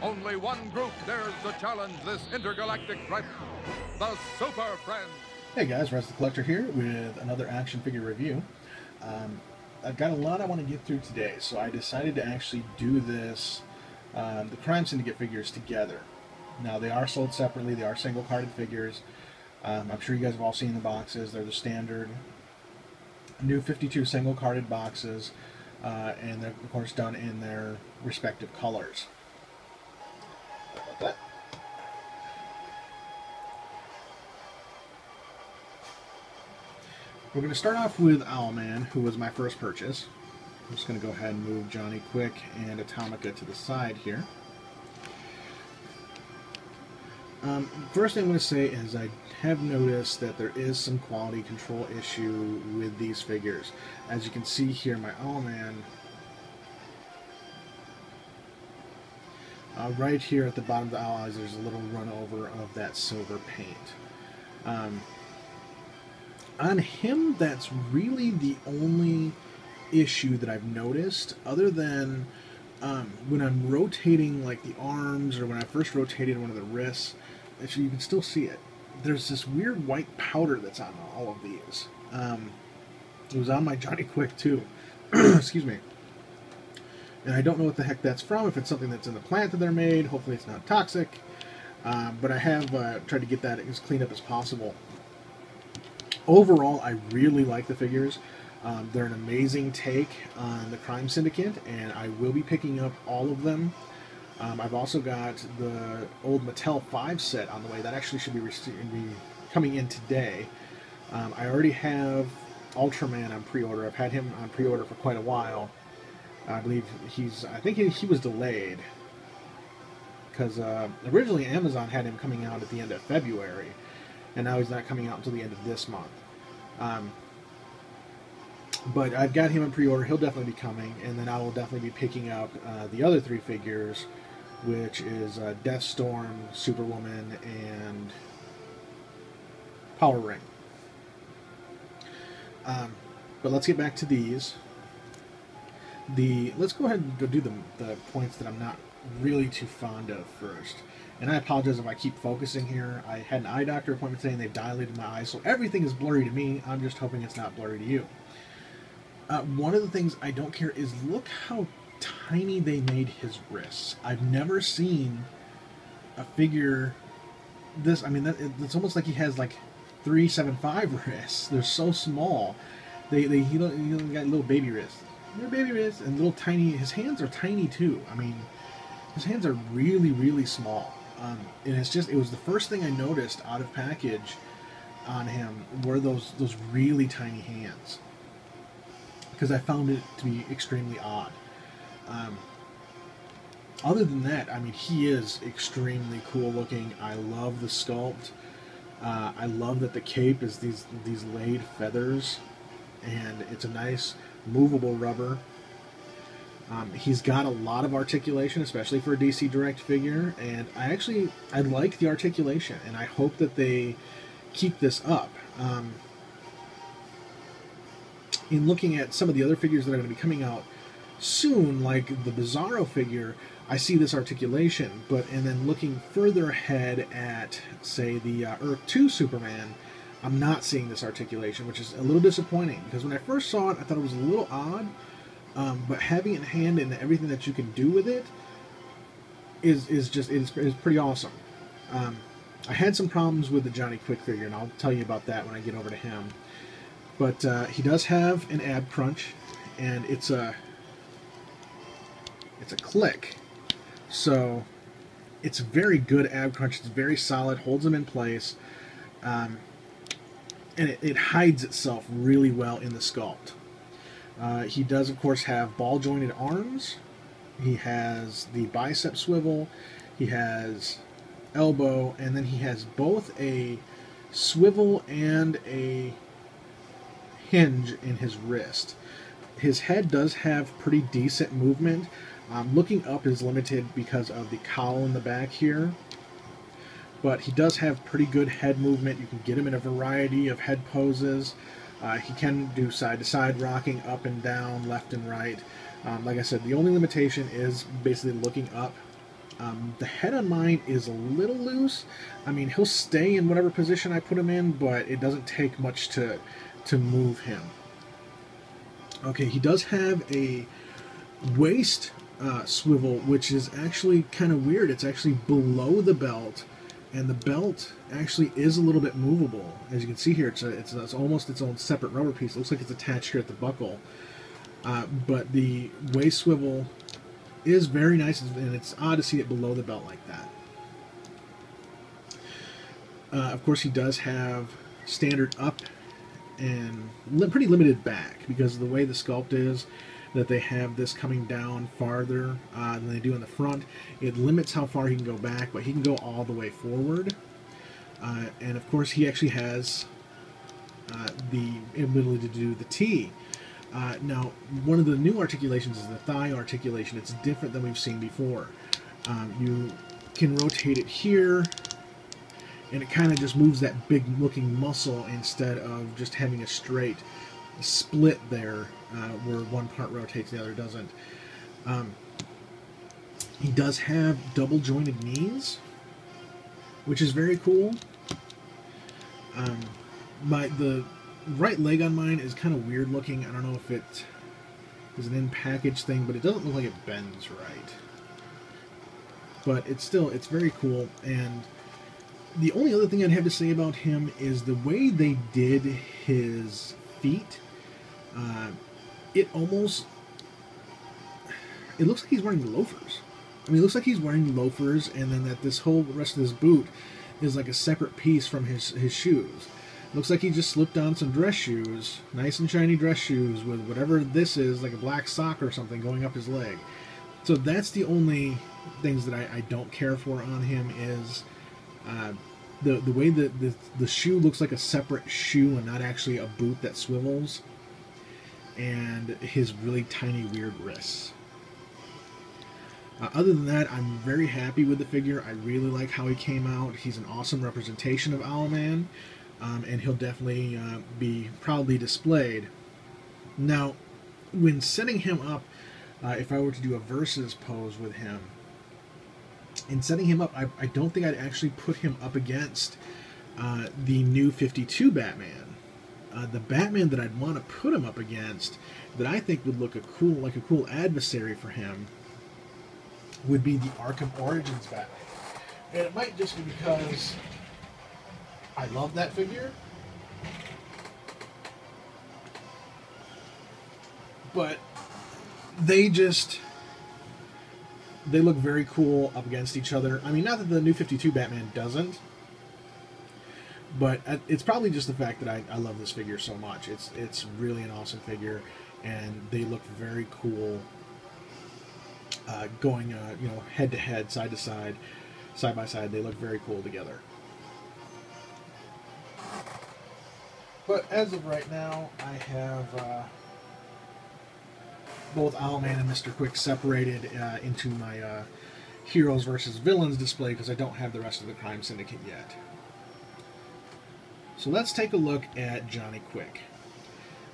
Only one group dares to challenge this intergalactic threat, the Super Friends. Hey guys, Russ the Collector here with another action figure review. I've got a lot I want to get through today, so I decided to actually do this, the Crime Syndicate figures together. Now they are sold separately, they are single carded figures. I'm sure you guys have all seen the boxes. They're the standard new 52 single carded boxes, and they're of course done in their respective colors. Sorry about that. We're going to start off with Owlman, who was my first purchase. I'm just going to go ahead and move Johnny Quick and Atomica to the side here. First thing I'm going to say is I have noticed that there is some quality control issue with these figures. As you can see here, my Owlman, right here at the bottom of the owl eyes, there's a little run over of that silver paint. On him, that's really the only issue that I've noticed, other than when I'm rotating like the arms, or when I first rotated one of the wrists. Actually, you can still see it. There's this weird white powder that's on all of these. It was on my Johnny Quick too. Excuse me. And I don't know what the heck that's from, if it's something that's in the plant that they're made. Hopefully it's not toxic. But I have tried to get that as cleaned up as possible. Overall, I really like the figures. They're an amazing take on the Crime Syndicate, and I will be picking up all of them. I've also got the old Mattel 5 set on the way. That actually should be coming in today. I already have Ultraman on pre-order. I've had him on pre-order for quite a while. I believe I think he was delayed, because originally Amazon had him coming out at the end of February, and now he's not coming out until the end of this month. But I've got him in pre-order. He'll definitely be coming, and then I will definitely be picking up the other three figures, which is Deathstorm, Superwoman, and Power Ring. But let's get back to these. Let's go ahead and go do the points that I'm not really too fond of first. And I apologize if I keep focusing here. I had an eye doctor appointment today, and they dilated my eyes, so everything is blurry to me. I'm just hoping it's not blurry to you. One of the things I don't care is look how tiny they made his wrists. I've never seen a figure this. I mean, it's almost like he has like 375 wrists. They're so small. He got little baby wrists. They're baby wrists and little tiny. His hands are tiny too. I mean, his hands are really, really small. And it was the first thing I noticed out of package on him were those really tiny hands, because I found it to be extremely odd. Other than that, I mean, he is extremely cool looking. I love the sculpt. I love that the cape is these laid feathers, and it's a nice movable rubber. He's got a lot of articulation, especially for a DC Direct figure, and I like the articulation, and I hope that they keep this up. In looking at some of the other figures that are going to be coming out soon, like the Bizarro figure, I see this articulation, and then looking further ahead at, say, the Earth 2 Superman, I'm not seeing this articulation, which is a little disappointing, because when I first saw it, I thought it was a little odd, but having it in hand and everything that you can do with it is pretty awesome. I had some problems with the Johnny Quick figure, and I'll tell you about that when I get over to him. But he does have an ab crunch, and it's a click. So it's a very good ab crunch. It's very solid, holds him in place, and it hides itself really well in the sculpt. He does, of course, have ball jointed arms. He has the bicep swivel. He has elbow, and then he has both a swivel and a hinge in his wrist. His head does have pretty decent movement. Looking up is limited because of the cowl in the back here, but he does have pretty good head movement. You can get him in a variety of head poses. He can do side-to-side rocking, up and down, left and right. Like I said, the only limitation is basically looking up. The head on mine is a little loose. I mean, he'll stay in whatever position I put him in, but it doesn't take much to move him. Okay, he does have a waist swivel, which is actually kind of weird. It's actually below the belt, and the belt actually is a little bit movable. As you can see here, it's almost its own separate rubber piece. It looks like it's attached here at the buckle. But the waist swivel is very nice, and it's odd to see it below the belt like that. Of course, he does have standard up and pretty limited back because of the way the sculpt is, that they have this coming down farther than they do in the front. It limits how far he can go back, but he can go all the way forward. And of course, he actually has the ability to do the T. Now, one of the new articulations is the thigh articulation. It's different than we've seen before. You can rotate it here, and it kind of just moves that big looking muscle instead of just having a straight split there where one part rotates, the other doesn't. He does have double jointed knees, which is very cool. The right leg on mine is kind of weird looking. I don't know if it is an in-package thing, but it doesn't look like it bends right. But it's very cool. And the only other thing I'd have to say about him is the way they did his feet. It looks like he's wearing loafers. I mean, it looks like he's wearing loafers, and then that this whole rest of his boot is like a separate piece from his shoes. Looks like he just slipped on some dress shoes, nice and shiny dress shoes with whatever this is, like a black sock or something going up his leg. So that's the only things that I don't care for on him is the way that the shoe looks like a separate shoe and not actually a boot that swivels, and his really tiny weird wrists. Other than that, I'm very happy with the figure. I really like how he came out. He's an awesome representation of Owlman, and he'll definitely be proudly displayed. Now, when setting him up, if I were to do a versus pose with him, in setting him up, I don't think I'd actually put him up against the new 52 Batman. The Batman that I'd want to put him up against, that I think would look like a cool adversary for him, would be the Arkham Origins Batman. And it might just be because I love that figure, but they look very cool up against each other. I mean, not that the new 52 Batman doesn't, but it's probably just the fact that I love this figure so much. It's really an awesome figure, and they look very cool going head to head, side to side, side by side. They look very cool together. But as of right now, I have both Owlman and Mr. Quick separated into my Heroes versus Villains display because I don't have the rest of the Crime Syndicate yet. So let's take a look at Johnny Quick.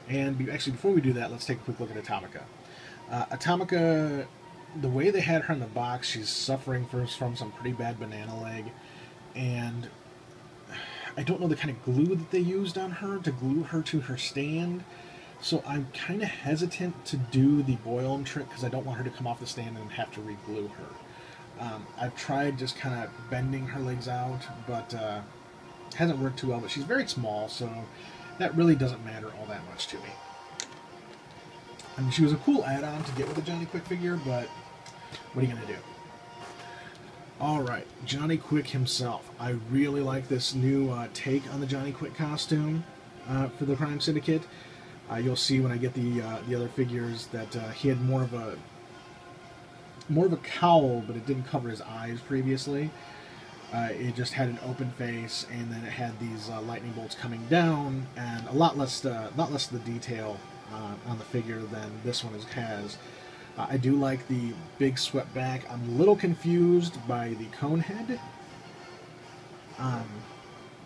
And actually, before we do that, let's take a quick look at Atomica. Atomica, the way they had her in the box, she's suffering from some pretty bad banana leg. And I don't know the kind of glue that they used on her to glue her to her stand. So I'm kind of hesitant to do the boil trick because I don't want her to come off the stand and have to re-glue her. I've tried just kind of bending her legs out, but it hasn't worked too well. But she's very small, so that really doesn't matter all that much to me. I mean, she was a cool add-on to get with the Johnny Quick figure, but what are you going to do? Alright, Johnny Quick himself. I really like this new take on the Johnny Quick costume for the Crime Syndicate. You'll see when I get the other figures that he had more of a cowl, but it didn't cover his eyes previously. It just had an open face, and then it had these lightning bolts coming down, and a lot less of the detail on the figure than this one has. I do like the big swept back. I'm a little confused by the cone head.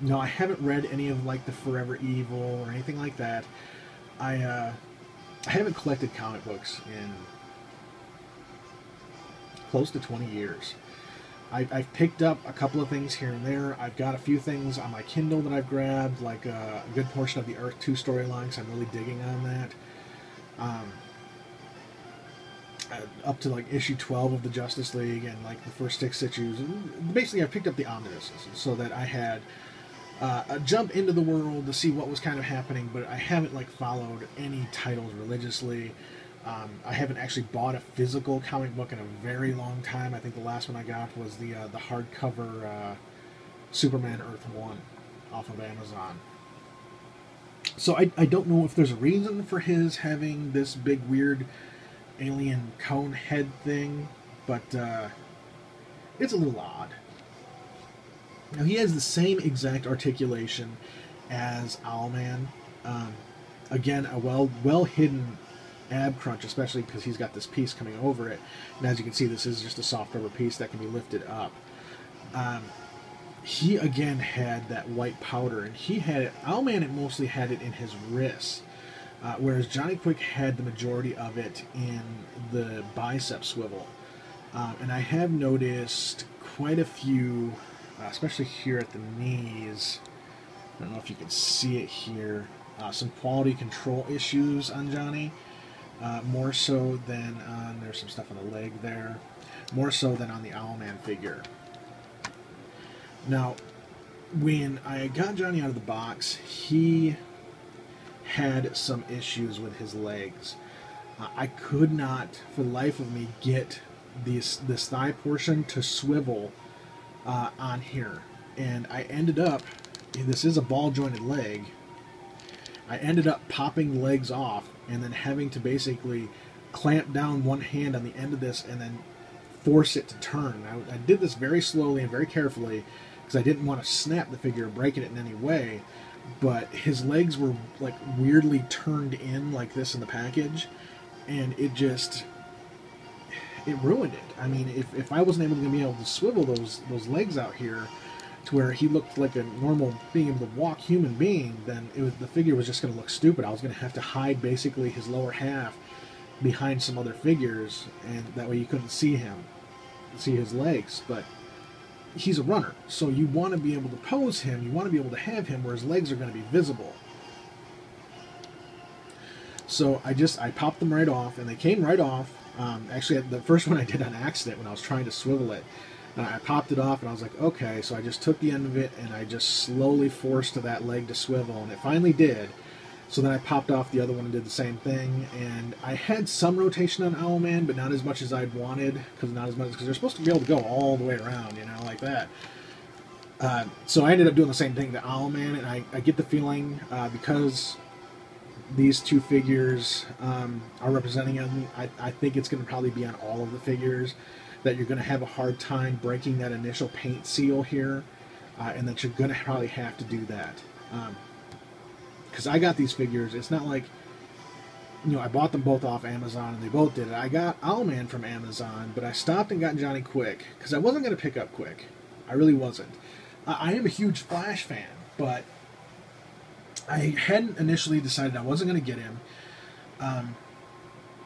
No, I haven't read any of like the Forever Evil or anything like that. I haven't collected comic books in close to 20 years. I've picked up a couple of things here and there. I've got a few things on my Kindle that I've grabbed, like a good portion of the Earth 2 storyline, so I'm really digging on that. Up to like issue 12 of the Justice League and like the first 6 issues. Basically, I picked up the omnibuses so that I had a jump into the world to see what was kind of happening, but I haven't like followed any titles religiously. I haven't actually bought a physical comic book in a very long time. I think the last one I got was the hardcover Superman Earth 1 off of Amazon. So I don't know if there's a reason for his having this big weird alien cone head thing, but it's a little odd. Now he has the same exact articulation as Owlman. Again, a well hidden ab crunch, especially because he's got this piece coming over it. And as you can see, this is just a soft rubber piece that can be lifted up. He again had that white powder, and he had it. Owlman mostly had it in his wrists. Whereas Johnny Quick had the majority of it in the bicep swivel. And I have noticed quite a few, especially here at the knees, I don't know if you can see it here, some quality control issues on Johnny. More so than on, there's some stuff on the leg there, more so than on the Owlman figure. Now, when I got Johnny out of the box, he had some issues with his legs. I could not, for the life of me, get this thigh portion to swivel on here. And I ended up, this is a ball jointed leg, I ended up popping the legs off and then having to basically clamp down one hand on the end of this and then force it to turn. I did this very slowly and very carefully because I didn't want to snap the figure or break it in any way. But his legs were like weirdly turned in like this in the package, and it ruined it. I mean, if I wasn't able to swivel those legs out here to where he looked like a normal being able to walk human being, then the figure was just going to look stupid. I was going to have to hide basically his lower half behind some other figures, and that way you couldn't see his legs. But he's a runner, so you want to be able to pose him, you want to be able to have him where his legs are going to be visible. So I popped them right off, and they came right off. Actually, the first one I did on accident when I was trying to swivel it. I popped it off, and I was like, okay, so I just took the end of it, and I just slowly forced that leg to swivel, and it finally did. So then I popped off the other one and did the same thing, and I had some rotation on Owlman, but not as much as I'd wanted, because they're supposed to be able to go all the way around, like that. So I ended up doing the same thing to Owlman, and I get the feeling, because these two figures are representing him, I think it's going to probably be on all of the figures, that you're going to have a hard time breaking that initial paint seal here, and that you're going to probably have to do that. Because I got these figures, it's not like, I bought them both off Amazon and they both did it. I got Owlman from Amazon, but I stopped and got Johnny Quick, because I wasn't going to pick up Quick. I really wasn't. I am a huge Flash fan, but I hadn't initially decided I wasn't going to get him.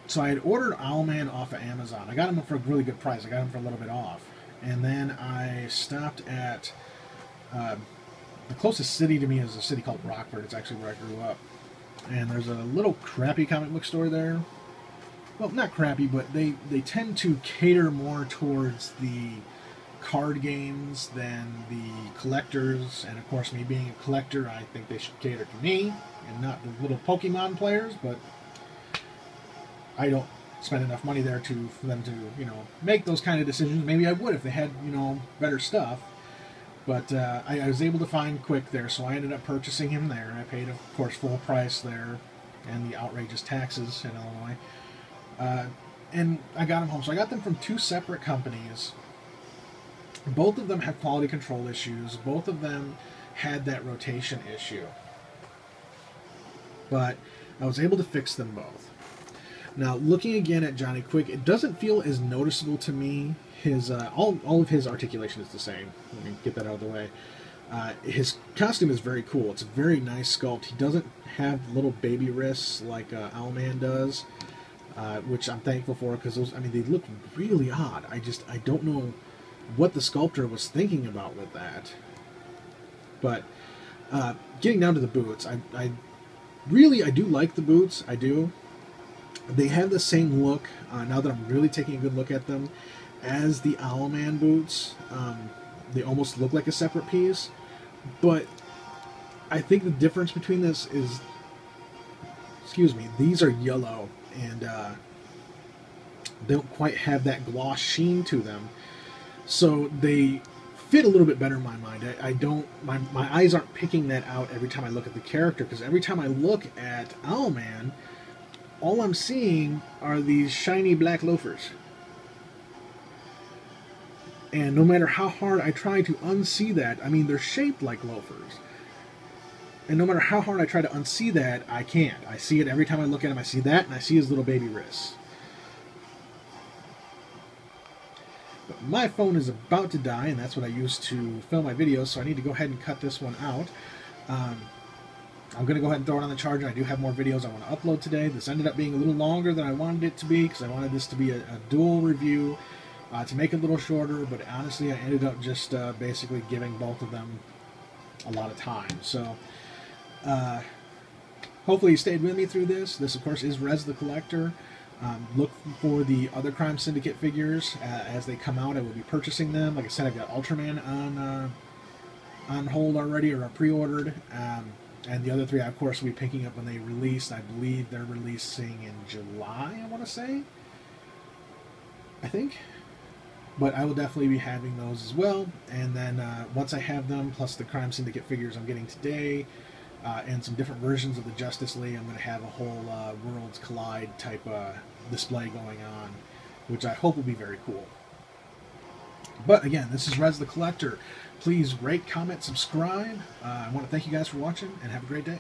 So I had ordered Owlman off of Amazon. I got him for a really good price. I got him for a little bit off. And then I stopped at... the closest city to me is a city called Rockford. It's actually where I grew up. And there's a little crappy comic book store there. Well, not crappy, but they tend to cater more towards the card games than the collectors. And of course, me being a collector, I think they should cater to me and not the little Pokemon players. But I don't spend enough money there for them to, make those kind of decisions. Maybe I would if they had, better stuff. But I was able to find Quick there, so I ended up purchasing him there. I paid, of course, full price there, and the outrageous taxes in Illinois. And I got him home. So I got them from two separate companies. Both of them have quality control issues. Both of them had that rotation issue. But I was able to fix them both. Now, looking again at Johnny Quick, it doesn't feel as noticeable to me. His all of his articulation is the same. Let me get that out of the way. His costume is very cool. It's a very nice sculpt. He doesn't have little baby wrists like Owlman does, which I'm thankful for, because those, they look really odd. I don't know what the sculptor was thinking about with that. But getting down to the boots, I do like the boots. I do. They have the same look, now that I'm really taking a good look at them, as the Owlman boots. They almost look like a separate piece. But I think the difference between this is, excuse me, these are yellow and they don't quite have that gloss sheen to them. So they fit a little bit better in my mind. My eyes aren't picking that out every time I look at the character, because every time I look at Owlman, all I'm seeing are these shiny black loafers. And no matter how hard I try to unsee that, I mean, they're shaped like loafers. And no matter how hard I try to unsee that, I can't. I see it every time I look at him. I see that, and I see his little baby wrists. But my phone is about to die, and that's what I use to film my videos, so I need to go ahead and cut this one out. I'm going to go ahead and throw it on the charger. I do have more videos I want to upload today. This ended up being a little longer than I wanted it to be, because I wanted this to be a dual review to make it a little shorter, but honestly I ended up just basically giving both of them a lot of time. So hopefully you stayed with me through this. This, of course, is Rez the Collector. Look for the other Crime Syndicate figures as they come out. I will be purchasing them. Like I said, I've got Ultraman on hold already, or pre-ordered. And the other three, of course, will be picking up when they release. I believe they're releasing in July, I want to say. I think. But I will definitely be having those as well. And then once I have them, plus the Crime Syndicate figures I'm getting today, and some different versions of the Justice League, I'm going to have a whole Worlds Collide type display going on, which I hope will be very cool. But again, this is Rez the Collector. Please rate, comment, subscribe. I want to thank you guys for watching, and have a great day.